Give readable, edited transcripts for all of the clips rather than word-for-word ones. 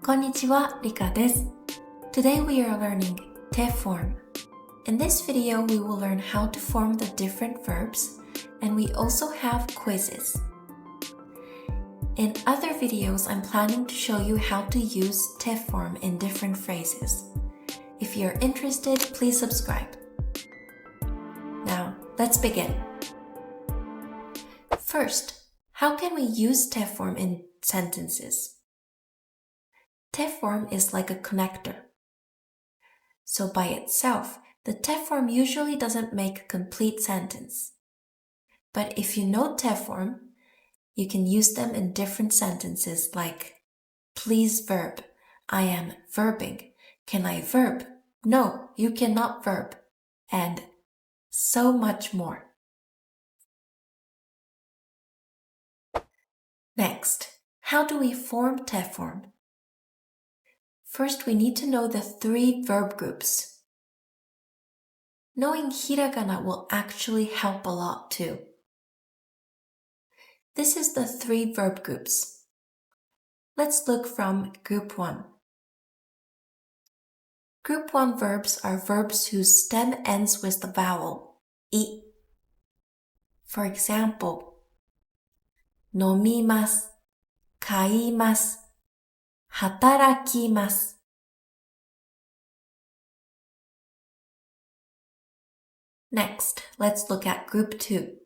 こんにちは、リカです。Today we are learning te form. In this video, we will learn how to form the different verbs, and we also have quizzes. In other videos, I'm planning to show you how to use te form in different phrases. If you're interested, please subscribe. Now, let's begin. First, how can we use te form in sentences? Te form is like a connector. So by itself, the te form usually doesn't make a complete sentence. But if you know te form, you can use them in different sentences like please verb, I am verbing, can I verb, no, you cannot verb, and so much more. Next, how do we form te form? First, we need to know the three verb groups. Knowing hiragana will actually help a lot too. This is the three verb groups. Let's look from Group 1. Group 1 verbs are verbs whose stem ends with the vowel I. For example, 飲みます、買います、働きます。Next, let's look at Group 2.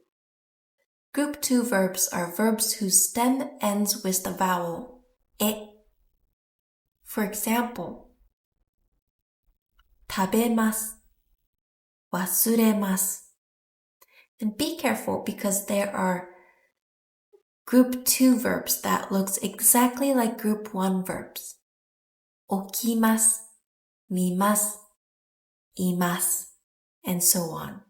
Group 2 verbs are verbs whose stem ends with the vowel e. For example, 食べます、忘れます。And be careful because there are Group 2 verbs that looks exactly like Group 1 verbs. 起きます、見ます、います。And so on.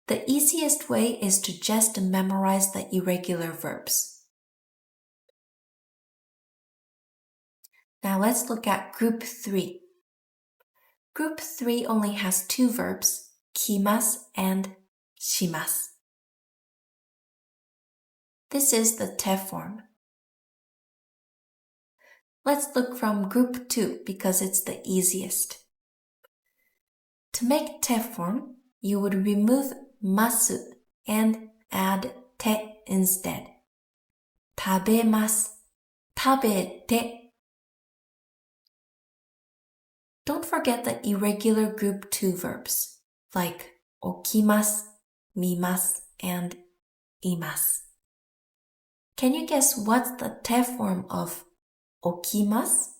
The easiest way is to just memorize the irregular verbs. Now let's look at Group 3. Group 3 only has two verbs, 来ます and します. This is the te form. Let's look from Group 2 because it's the easiest. To make te form, you would remove masu and add te instead. 食べます、食べて。Don't forget the irregular Group 2 verbs like 起きます、見ます and います. Can you guess what's the te form of 起きます?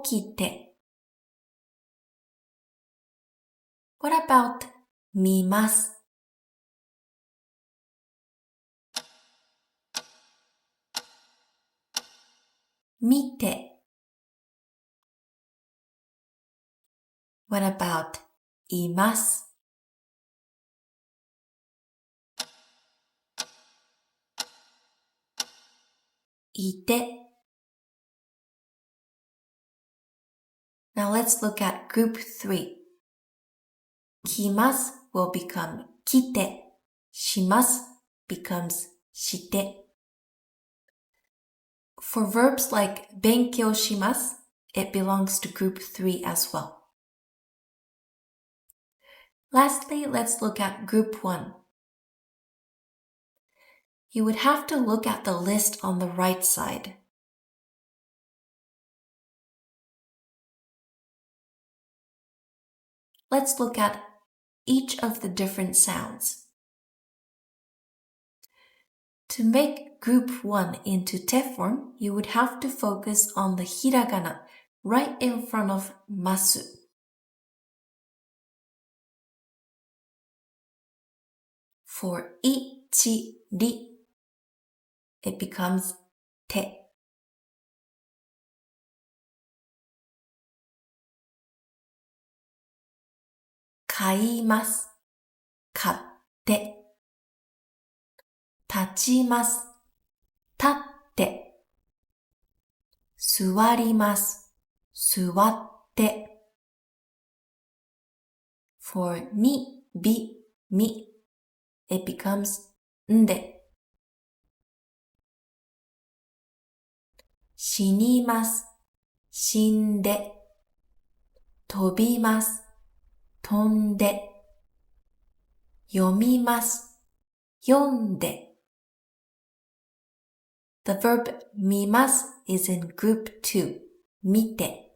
起きて. What about 見ます? 見て. What about います? いて. Now let's look at Group 3. 来ます will become 来て. します becomes して. For verbs like 勉強します, it belongs to Group 3 as well. Lastly, let's look at Group 1. You would have to look at the list on the right side. Let's look at each of the different sounds. To make Group 1 into te form, you would have to focus on the hiragana right in front of masu. For ichiri, it becomes te. Kaimasu, 買って. 立ちます、立って。座ります、座って。For ni, bi, mi, it becomes んで.死にます。死んで。飛びます。飛んで。読みます。読んで。The verb 見ます is in group 2. 見て。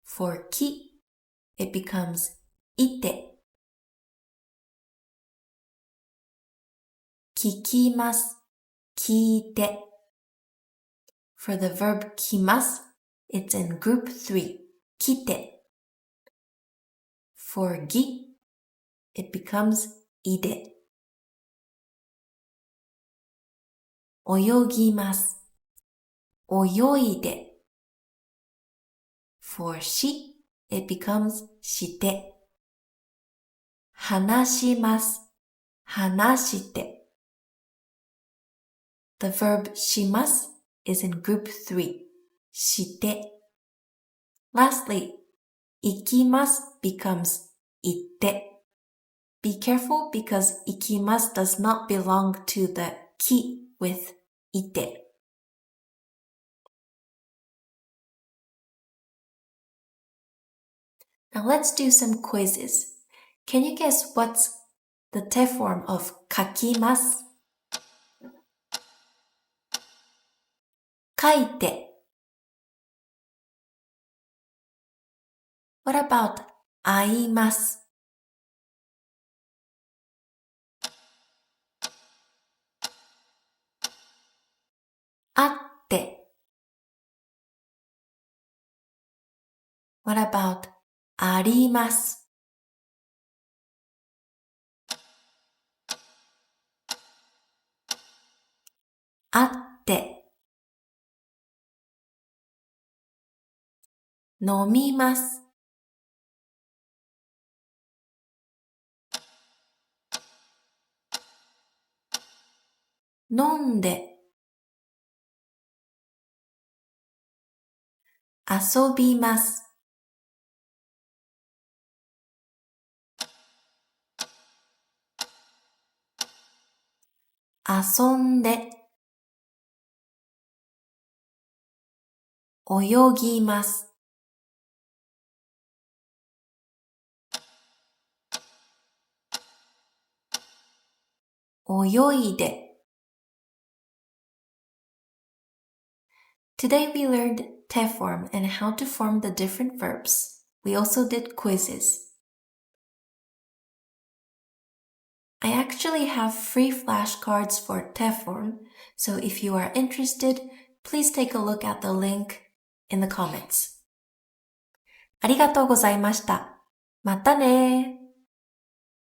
For き it becomes いて。聞きます。聞いて。For the verb 来ます it's in group 3. 来て。For ぎ it becomes いで。泳ぎます。泳いで。For し it becomes して。話します。話して。The verb します is in group 3. して。Lastly, 行きます becomes 行って。Be careful because 行きます does not belong to the き with いて。Now let's do some quizzes. Can you guess what's the te form of 書きます？書いて。What about 会います？会って。What about あります？あって。飲みます。飲んで。遊びます。遊んで。泳ぎます。泳いで。Today we learned te form and how to form the different verbs. We also did quizzes. I actually have free flashcards for te form, so if you are interested, please take a look at the link in the comments. ありがとうございました。またね